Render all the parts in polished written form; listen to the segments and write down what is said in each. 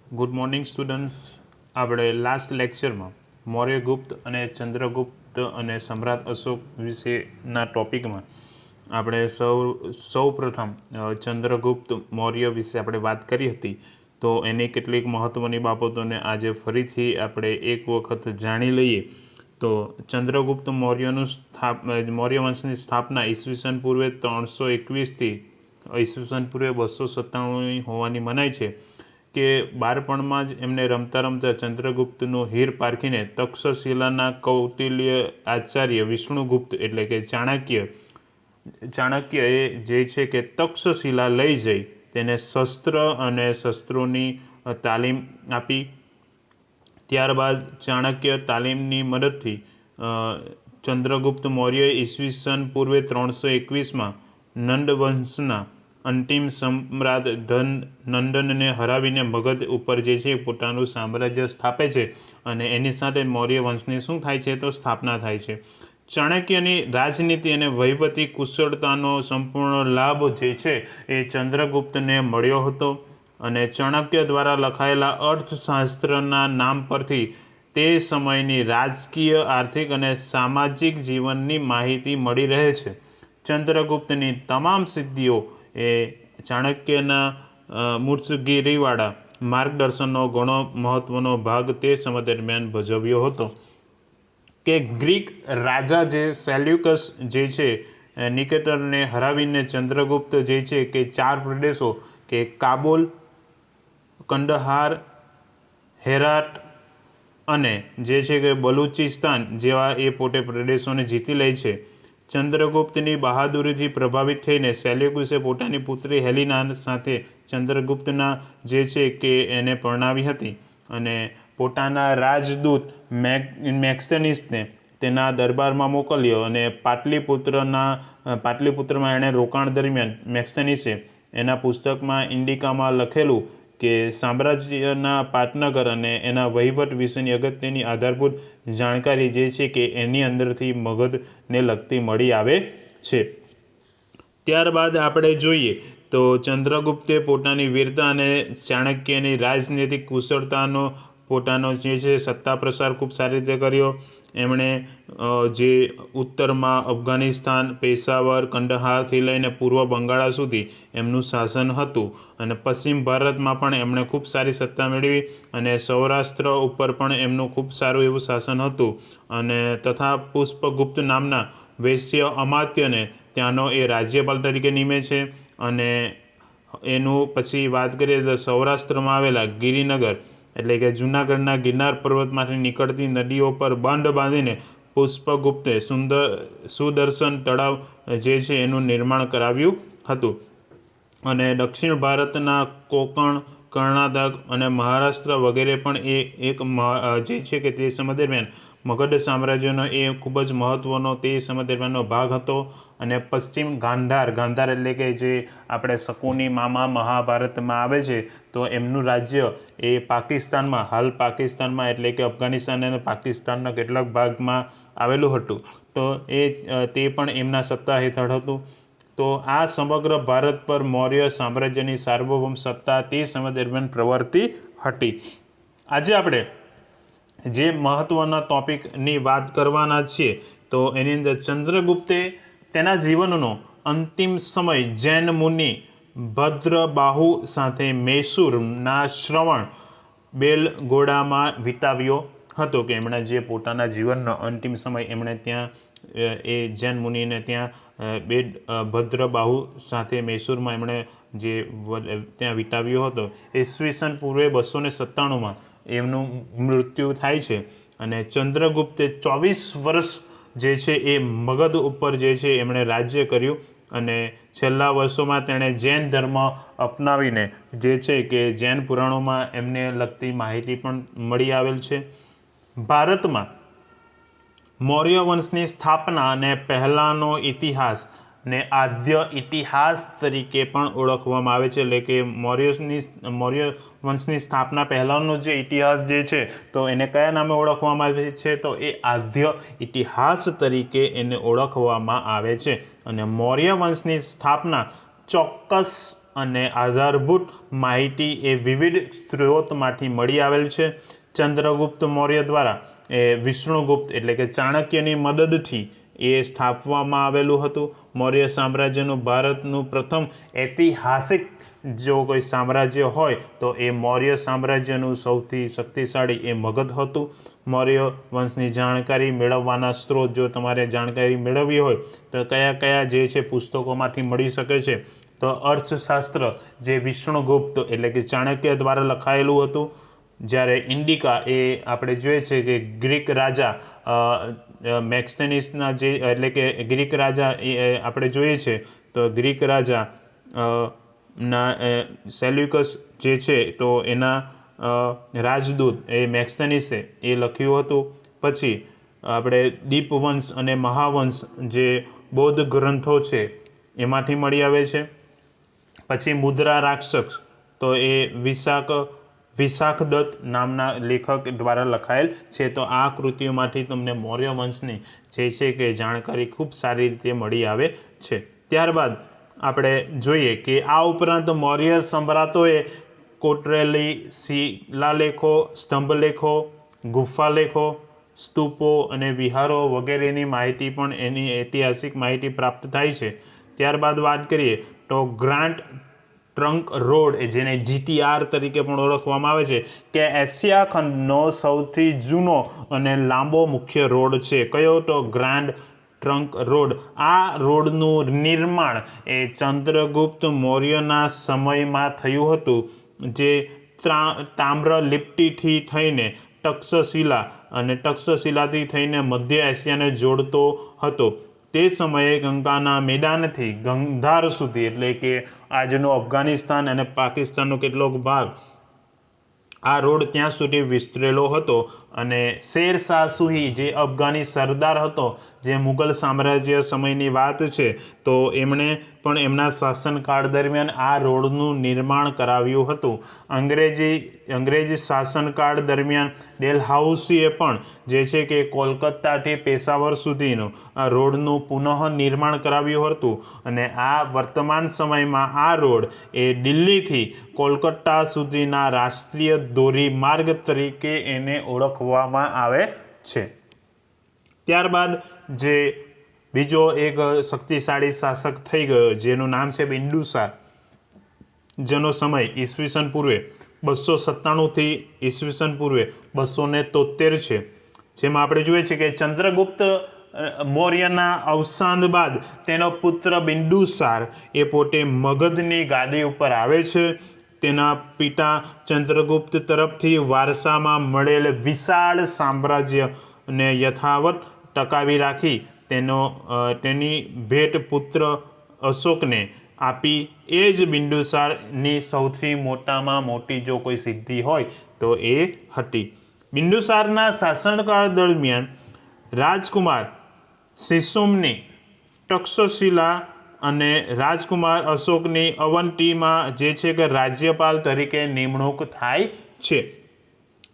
Good morning students. આપણે last લેક્ચરમાં મૌર્યગુપ્ત અને ચંદ્રગુપ્ત અને સમ્રાટ અશોક વિશેના ટોપિકમાં આપણે સૌ પ્રથમ ચંદ્રગુપ્ત મૌર્ય વિશે આપણે વાત કરી હતી. તો એની કેટલીક મહત્ત્વની બાબતોને આજે ફરીથી આપણે એક વખત જાણી લઈએ. તો ચંદ્રગુપ્ત મૌર્ય વંશની સ્થાપના ઈસવીસન પૂર્વે 321થી ઈસવીસન પૂર્વે 297 હોવાની મનાય છે. કે બાળપણમાં જ એમને રમતા રમતા ચંદ્રગુપ્તનું હીર પારખીને તક્ષશિલાના કૌટિલ્ય આચાર્ય વિષ્ણુગુપ્ત એટલે કે ચાણક્યએ જે છે કે તક્ષશિલા લઈ જઈ તેને શસ્ત્ર અને શસ્ત્રોની તાલીમ આપી. ત્યારબાદ ચાણક્ય તાલીમની મદદથી ચંદ્રગુપ્ત મૌર્ય ઈસવીસન પૂર્વે 321માં નંદવંશના અંતિમ સમ્રાટ નંદનને હરાવીને મગધ ઉપર જે છે પોતાનું સામ્રાજ્ય સ્થાપે છે અને એની સાથે મૌર્ય વંશની શું થાય છે તો સ્થાપના થાય છે. ચાણક્યની રાજનીતિ અને વહીવટી કુશળતાનો સંપૂર્ણ લાભ જે છે એ ચંદ્રગુપ્તને મળ્યો હતો અને ચાણક્ય દ્વારા લખાયેલા અર્થશાસ્ત્રના નામ પરથી તે સમયની રાજકીય, આર્થિક અને સામાજિક જીવનની માહિતી મળી રહે છે. ચંદ્રગુપ્તની તમામ સિદ્ધિઓ એ ચાણક્યના મુત્સદ્દીવાળા માર્ગદર્શનનો ઘણો મહત્ત્વનો ભાગ તે સમય દરમિયાન ભજવ્યો હતો. કે ગ્રીક રાજા જે સેલ્યુકસ જે છે નિકેટરને હરાવીને ચંદ્રગુપ્ત જે છે કે 4 પ્રદેશો કે કાબુલ, કંદહાર, હેરાત અને જે છે કે બલુચિસ્તાન જેવા એ પોતે પ્રદેશોને જીતી લે છે. ચંદ્રગુપ્તની બહાદુરીથી પ્રભાવિત થઈને સેલ્યુકસે પોતાની પુત્રી હેલિના સાથે ચંદ્રગુપ્તના જે છે કે એને પરણાવી હતી અને પોતાના રાજદૂત મેક્સેનિસને તેના દરબારમાં મોકલ્યો અને પાટલીપુત્રમાં એણે રોકાણ દરમિયાન મેક્સેનિસે એના પુસ્તકમાં ઇન્ડિકામાં લખેલું કે સામ્રાજ્યના પાટનગર અને એના વહીવટ વિશેની અગત્યની આધારભૂત જાણકારી જે છે કે એની અંદરથી મગધને લગતી મળી આવે છે. ત્યારબાદ આપણે જોઈએ તો ચંદ્રગુપ્તે પોતાની વીરતા અને ચાણક્યની રાજનૈતિક કુશળતાનો પોતાનો જે છે સત્તા પ્રસાર ખૂબ સારી રીતે કર્યો. એમણે જે ઉત્તરમાં અફઘાનિસ્તાન, પેશાવર, કંદહારથી લઈને પૂર્વ બંગાળા સુધી એમનું શાસન હતું અને પશ્ચિમ ભારતમાં પણ એમણે ખૂબ સારી સત્તા મેળવી અને સૌરાષ્ટ્ર ઉપર પણ એમનું ખૂબ સારું એવું શાસન હતું અને તથા પુષ્પગુપ્ત નામના વૈશ્ય અમાત્યને ત્યાંનો એ રાજ્યપાલ તરીકે નિમે છે. અને એનું પછી વાત કરીએ તો સૌરાષ્ટ્રમાં આવેલા ગિરિનગર એટલે કે જૂનાગઢના ગિરનાર પર્વતમાંથી નીકળતી નદીઓ પર બંધ બાંધીને પુષ્પગુપ્તે સુદર્શન તળાવ જે છે એનું નિર્માણ કરાવ્યું હતું. અને દક્ષિણ ભારતના કોંકણ, કર્ણાટક અને મહારાષ્ટ્ર વગેરે પણ એ એક જે છે કે તે સમય દરમિયાન મગધ સામ્રાજ્યનો એ ખૂબ જ મહત્ત્વનો તે સમય દરમિયાનનો ભાગ હતો. અને પશ્ચિમ ગાંધાર એટલે કે જે આપણે શકુની મામા મહાભારતમાં આવે છે તો એમનું રાજ્ય એ પાકિસ્તાનમાં હાલ પાકિસ્તાનમાં એટલે કે અફઘાનિસ્તાન અને પાકિસ્તાનના કેટલાક ભાગમાં આવેલું હતું. તો તે પણ એમના સત્તા હેઠળ હતું. તો આ સમગ્ર ભારત પર મૌર્ય સામ્રાજ્યની સાર્વભૌમ સત્તા તે સમય દરમિયાન પ્રવર્તી હતી. આજે આપણે જે મહત્ત્વના ટોપિકની વાત કરવાના છીએ તો એની અંદર ચંદ્રગુપ્તે તેના જીવનનો અંતિમ સમય જૈન મુનિ ભદ્રબાહુ સાથે મૈસૂરના શ્રવણ બેલગોડામાં વિતાવ્યો હતો. કે એમણે જે પોતાના જીવનનો અંતિમ સમય એમણે ત્યાં એ જૈન મુનિને ત્યાં ભદ્રબાહુ સાથે મૈસૂરમાં એમણે જે ત્યાં વિતાવ્યો હતો. ઈસવીસન પૂર્વે 297માં એમનું મૃત્યુ થાય છે અને ચંદ્રગુપ્તે 24 વર્ષ જે છે એ મગધ ઉપર જે છે એમણે રાજ્ય કર્યું અને છેલ્લા વર્ષોમાં તેણે જૈન ધર્મ અપનાવીને જે છે કે જૈન પુરાણોમાં એમને લગતી માહિતી પણ મળી આવેલ છે. ભારતમાં મૌર્ય વંશની સ્થાપના અને પહેલાંનો ઇતિહાસ ને આદ્ય ઇતિહાસ તરીકે પણ ઓળખવામાં આવે છે. એટલે કે મૌર્ય વંશની સ્થાપના પહેલાંનો જે ઇતિહાસ જે છે તો એને કયા નામે ઓળખવામાં આવે છે તો એ આદ્ય ઇતિહાસ તરીકે એને ઓળખવામાં આવે છે. અને મૌર્ય વંશની સ્થાપના ચોક્કસ અને આધારભૂત માહિતી એ વિવિધ સ્ત્રોતમાંથી મળી આવેલ છે. ચંદ્રગુપ્ત મૌર્ય દ્વારા વિષ્ણુગુપ્ત એટલે કે ચાણક્યની મદદથી એ સ્થાપવામાં આવેલું હતું. મૌર્ય સામ્રાજ્યનું ભારતનું પ્રથમ ઐતિહાસિક જો કોઈ સામ્રાજ્ય હોય તો એ મૌર્ય સામ્રાજ્યનું સૌથી શક્તિશાળી એ મગધ હતું. મૌર્ય વંશની જાણકારી મેળવવાના સ્ત્રોત, જો તમારે જાણકારી મેળવવી હોય તો કયા કયા જે છે પુસ્તકોમાંથી મળી શકે છે, તો અર્થશાસ્ત્ર જે વિષ્ણુગુપ્ત એટલે કે ચાણક્ય દ્વારા લખાયેલું હતું. જ્યારે ઇન્ડિકા એ આપણે જોઈએ છે કે ગ્રીક રાજા મેક્સથેનિસના જે એટલે કે ગ્રીક રાજા એ આપણે જોઈએ છે તો ગ્રીક રાજા ના સેલ્યુકસ જે છે તો એના રાજદૂત એ મેક્સથેનિસે એ લખ્યું હતું. પછી આપણે દીપવંશ અને મહાવંશ જે બૌદ્ધ ગ્રંથો છે એમાંથી મળી આવે છે. પછી મુદ્રા રાક્ષસ તો એ વિશાખદત્ત નામના લેખક દ્વારા લખાયેલ છે. તો આ કૃતિઓમાંથી તમને મૌર્ય વંશની જે છે કે જાણકારી ખૂબ સારી રીતે મળી આવે છે. ત્યારબાદ આપણે જોઈએ કે આ ઉપરાંત મૌર્ય સમ્રાટોએ કોતરેલી શિલાલેખો, સ્તંભલેખો, ગુફાલેખો, સ્તૂપો અને વિહારો વગેરેની માહિતી પણ એની ઐતિહાસિક માહિતી પ્રાપ્ત થાય છે. ત્યારબાદ વાત કરીએ તો ગ્રાન્ડ ટ્રંક રોડ જેને GTR તરીકે પણ ઓળખવામાં આવે છે કે એશિયા ખંડનો સૌથી જૂનો અને લાંબો મુખ્ય રોડ છે. કયો? તો ગ્રાન્ડ ટ્રંક રોડ. આ રોડનું નિર્માણ એ ચંદ્રગુપ્ત મૌર્યના સમયમાં થયું હતું, જે તામ્રલિપ્તિથી થઈને તક્ષશિલા અને તક્ષશિલાથી થઈને મધ્ય એશિયાને જોડતો હતો. તે સમયે ગંગાના મેદાનથી ગંધાર સુધી એટલે કે આજનો અફઘાનિસ્તાન અને પાકિસ્તાનનો કેટલોક ભાગ આ રોડ ત્યાં સુધી વિસ્તરેલો હતો. અને શેરશાહ સૂરી જે અફઘાની સરદાર હતો, જે મુગલ સામ્રાજ્ય સમયની વાત છે, તો એમણે પણ એમના શાસનકાળ દરમિયાન આ રોડનું નિર્માણ કરાવ્યું હતું. અંગ્રેજી શાસનકાળ દરમિયાન ડેલહાઉસીએ પણ જે છે કે કોલકાતાથી પેશાવર સુધીનો આ રોડનું પુનઃ નિર્માણ કરાવ્યું હતું. અને આ વર્તમાન સમયમાં આ રોડ એ દિલ્હીથી કોલકાતા સુધીના રાષ્ટ્રીય ધોરીમાર્ગ તરીકે એને ઓળખવામાં આવે છે. ત્યારબાદ જે બીજો એક શક્તિશાળી શાસક થઈ ગયો જેનું નામ છે બિંદુસાર, જેનો સમય ઈસવીસન પૂર્વે 297થી ઈસવીસન પૂર્વે 273 છે. જેમાં આપણે જોઈએ છીએ કે ચંદ્રગુપ્ત મૌર્યના અવસાન બાદ તેનો પુત્ર બિંદુસાર એ પોતે મગધની ગાદી ઉપર આવે છે. તેના પિતા ચંદ્રગુપ્ત તરફથી વારસામાં મળેલ વિશાળ સામ્રાજ્યને યથાવત ટકાવી રાખી તેની ભેટ પુત્ર અશોકને આપી. એ જ બિંદુસારની સૌથી મોટામાં મોટી જો કોઈ સિદ્ધિ હોય તો એ હતી. બિંદુસારના શાસનકાળ દરમિયાન રાજકુમાર શિશુમની તક્ષશિલા અને રાજકુમાર અશોકની અવંતીમાં જે છે કે રાજ્યપાલ તરીકે નિમણૂક થાય છે.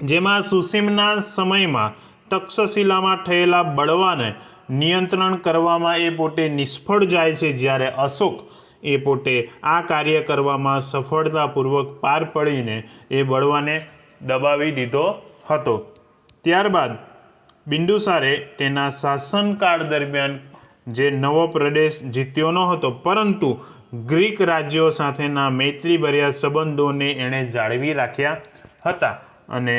જેમાં સુસીમના સમયમાં તક્ષશિલામાં થયેલા બળવાને નિયંત્રણ કરવામાં એ પોતે નિષ્ફળ જાય છે, જ્યારે અશોક એ પોતે આ કાર્ય કરવામાં સફળતાપૂર્વક પાર પડીને એ બળવાને દબાવી દીધો હતો. ત્યારબાદ બિંદુસારે તેના શાસનકાળ દરમિયાન જે નવો પ્રદેશ જીત્યો ન હતો, પરંતુ ગ્રીક રાજ્યો સાથેના મૈત્રીભર્યા સંબંધોને એણે જાળવી રાખ્યા હતા. અને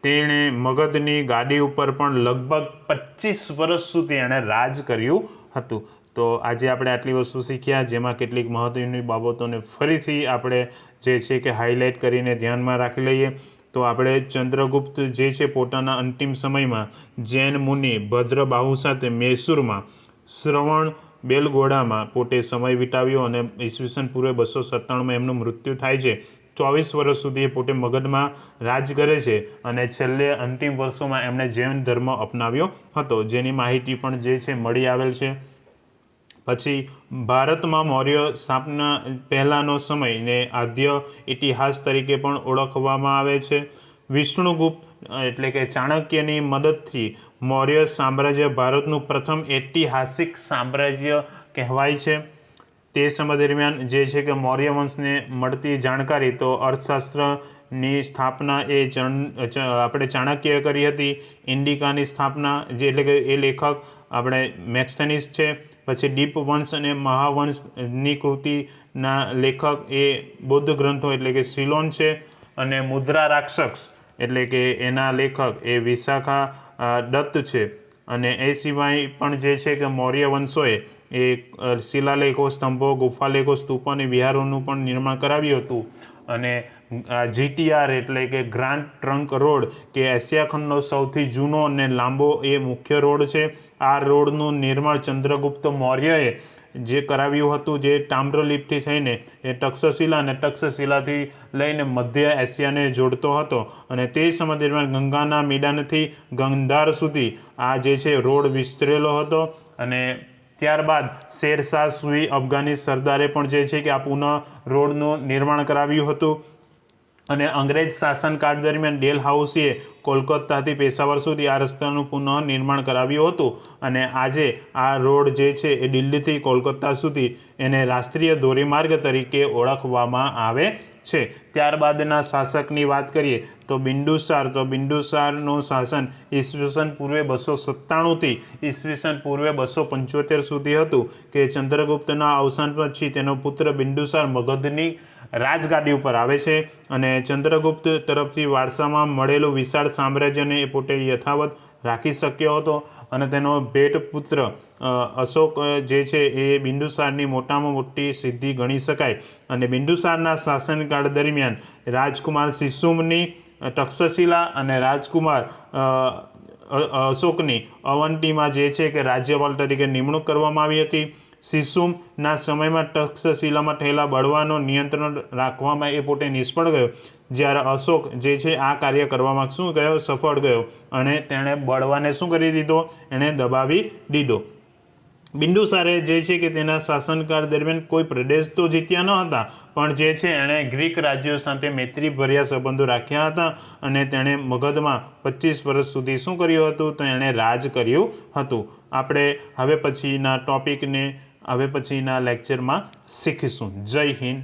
તેણે મગધની ગાદી ઉપર પણ લગભગ 25 વર્ષ સુધી એણે રાજ કર્યું હતું. તો આજે આપણે આટલી વસ્તુ શીખ્યા, જેમાં કેટલીક મહત્ત્વની બાબતોને ફરીથી આપણે જે છે કે હાઇલાઇટ કરીને ધ્યાનમાં રાખી લઈએ. તો આપણે ચંદ્રગુપ્ત જે છે પોતાના અંતિમ સમયમાં જૈન મુનિ ભદ્રબાહુ સાથે મૈસૂરમાં શ્રવણ બેલગોડામાં પોતે સમય વિતાવ્યો અને ઈસવીસન પૂર્વે 297માં એમનું મૃત્યુ થાય છે. 24 વર્ષ સુધી એ પોતે મગધમાં રાજ કરે છે અને છેલ્લે અંતિમ વર્ષોમાં એમણે જૈન ધર્મ અપનાવ્યો હતો, જેની માહિતી પણ જે છે મળી આવેલ છે. પછી ભારતમાં મૌર્ય સ્થાપના પહેલાંનો સમયને આદ્ય ઇતિહાસ તરીકે પણ ઓળખવામાં આવે છે. વિષ્ણુગુપ્ત એટલે કે ચાણક્યની મદદથી મૌર્ય સામ્રાજ્ય ભારતનું પ્રથમ ઐતિહાસિક સામ્રાજ્ય કહેવાય છે. તે સમય દરમિયાન જે છે કે મૌર્ય વંશને મળતી જાણકારી તો અર્થશાસ્ત્રની સ્થાપના આપણે ચાણક્યએ કરી હતી. ઇન્ડિકાની સ્થાપના જે એટલે કે એ લેખક આપણે મેક્સ્થેનીસ છે. પછી દીપ વંશ અને મહાવંશની કૃતિના લેખક એ બૌદ્ધ ગ્રંથો એટલે કે સિલોન છે. અને મુદ્રા રાક્ષસ એટલે કે એના લેખક એ વિશાખા દત્ત છે. અને એ સિવાય પણ જે છે કે મૌર્ય વંશોએ એ શિલાલેખો, સ્તંભો, ગુફાલેખો, સ્તૂપો અને વિહારોનું પણ નિર્માણ કરાવ્યું હતું. અને GTR એટલે કે ગ્રાન્ડ ટ્રંક રોડ કે એશિયા ખંડનો સૌથી જૂનો અને લાંબો એ મુખ્ય રોડ છે. આ રોડનું નિર્માણ ચંદ્રગુપ્ત મૌર્યએ જે કરાવ્યું હતું, જે તામ્રલિપ્તથી થઈને એ તક્ષશિલા અને તક્ષશિલાથી લઈને મધ્ય એશિયાને જોડતો હતો. અને તે સમય દરમિયાન ગંગાના મેદાનથી ગંધાર સુધી આ જે છે રોડ વિસ્તરેલો હતો. અને ત્યારબાદ શેરશાહ સૂરી અફઘાની સરદારે પણ જે છે કે આ પુનઃ રોડનું નિર્માણ કરાવ્યું હતું. અને અંગ્રેજ શાસનકાળ દરમિયાન ડેલહાઉસીએ કોલકાતાથી પેશાવર સુધી આ રસ્તાનું પુનઃ નિર્માણ કરાવ્યું હતું. અને આજે આ રોડ જે છે એ દિલ્હીથી કોલકાતા સુધી એને રાષ્ટ્રીય ધોરીમાર્ગ તરીકે ઓળખવામાં આવે છે. ત્યારબાદના શાસકની વાત કરીએ તો બિંદુસારનું શાસન ઈસવીસન પૂર્વે 297થી ઈસવીસન પૂર્વે 275 સુધી હતું. કે ચંદ્રગુપ્તના અવસાન પછી તેનો પુત્ર બિંદુસાર મગધની રાજગાદી ઉપર આવે છે. અને ચંદ્રગુપ્ત તરફથી વારસામાં મળેલું વિશાળ સામ્રાજ્યને એ પોતે યથાવત રાખી શક્યો હતો. અને તેનો ભેટ પુત્ર અશોક જે છે એ બિંદુસારની મોટામાં મોટી સિદ્ધિ ગણી શકાય. અને બિંદુસારના શાસનકાળ દરમિયાન રાજકુમાર શિશુમની તક્ષશિલા અને રાજકુમાર અશોકની અવંતીમાં જે છે કે રાજ્યપાલ તરીકે નિમણૂક કરવામાં આવી હતી. શિશુમના સમયમાં તક્ષશિલામાં થયેલા બળવાનો નિયંત્રણ રાખવામાં એ પોતે નિષ્ફળ ગયો. જ્યારે અશોક જે છે આ કાર્ય કરવામાં શું ગયો, સફળ ગયો. અને તેણે બળવાને શું કરી દીધો, એણે દબાવી દીધો. બિંદુસારે જે છે કે તેના શાસનકાળ દરમિયાન કોઈ પ્રદેશ તો જીત્યા ન હતા, પણ જે છે એણે ગ્રીક રાજ્યો સાથે મૈત્રીભર્યા સંબંધો રાખ્યા હતા. અને તેણે મગધમાં 25 વર્ષ સુધી શું કર્યું હતું, તો એણે રાજ કર્યું હતું. આપણે હવે પછીના લેક્ચરમાં શીખીશું. જય હિન્દ.